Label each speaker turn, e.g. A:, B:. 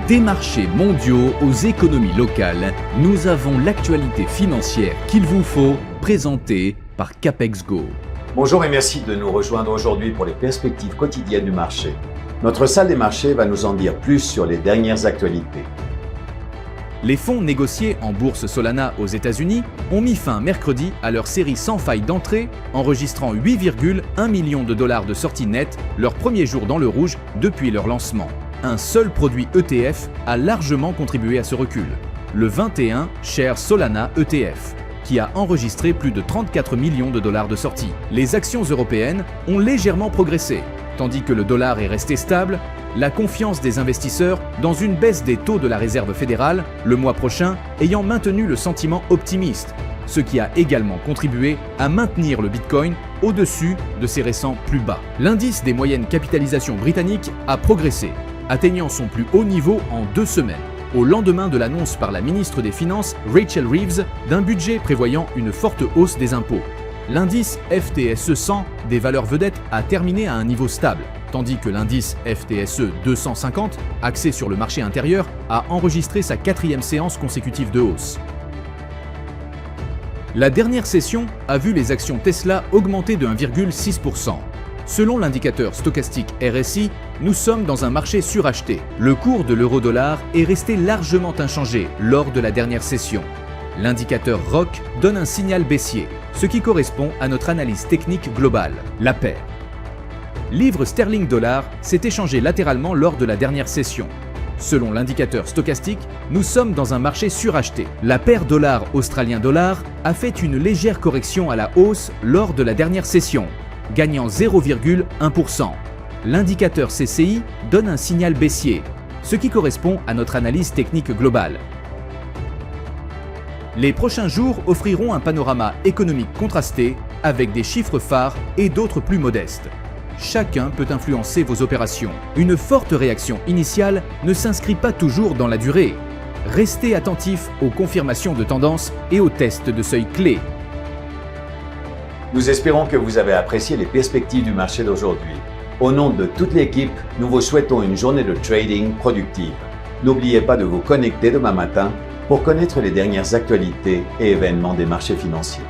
A: Des marchés mondiaux aux économies locales, nous avons l'actualité financière qu'il vous faut, présentée par Capex Go.
B: Bonjour et merci de nous rejoindre aujourd'hui pour les perspectives quotidiennes du marché. Notre salle des marchés va nous en dire plus sur les dernières actualités.
A: Les fonds négociés en bourse Solana aux États-Unis ont mis fin mercredi à leur série sans faille d'entrée, enregistrant 8,1 millions de dollars de sorties nettes, leur premier jour dans le rouge depuis leur lancement. Un seul produit ETF a largement contribué à ce recul, le 21 Share Solana ETF, qui a enregistré plus de 34 millions de dollars de sorties. Les actions européennes ont légèrement progressé, tandis que le dollar est resté stable, la confiance des investisseurs dans une baisse des taux de la Réserve fédérale le mois prochain ayant maintenu le sentiment optimiste, ce qui a également contribué à maintenir le Bitcoin au-dessus de ses récents plus bas. L'indice des moyennes capitalisations britanniques a progressé, atteignant son plus haut niveau en 2 semaines, au lendemain de l'annonce par la ministre des Finances Rachel Reeves d'un budget prévoyant une forte hausse des impôts. L'indice FTSE 100 des valeurs vedettes a terminé à un niveau stable, tandis que l'indice FTSE 250, axé sur le marché intérieur, a enregistré sa 4e séance consécutive de hausse. La dernière session a vu les actions Tesla augmenter de 1,6%. Selon l'indicateur stochastique RSI, nous sommes dans un marché suracheté. Le cours de l'euro-dollar est resté largement inchangé lors de la dernière session. L'indicateur ROC donne un signal baissier, ce qui correspond à notre analyse technique globale, la paire. Livre sterling-dollar s'est échangé latéralement lors de la dernière session. Selon l'indicateur stochastique, nous sommes dans un marché suracheté. La paire dollar-australien-dollar a fait une légère correction à la hausse lors de la dernière session, gagnant 0,1%. L'indicateur CCI donne un signal baissier, ce qui correspond à notre analyse technique globale. Les prochains jours offriront un panorama économique contrasté avec des chiffres phares et d'autres plus modestes. Chacun peut influencer vos opérations. Une forte réaction initiale ne s'inscrit pas toujours dans la durée. Restez attentifs aux confirmations de tendance et aux tests de seuil clés.
B: Nous espérons que vous avez apprécié les perspectives du marché d'aujourd'hui. Au nom de toute l'équipe, nous vous souhaitons une journée de trading productive. N'oubliez pas de vous connecter demain matin pour connaître les dernières actualités et événements des marchés financiers.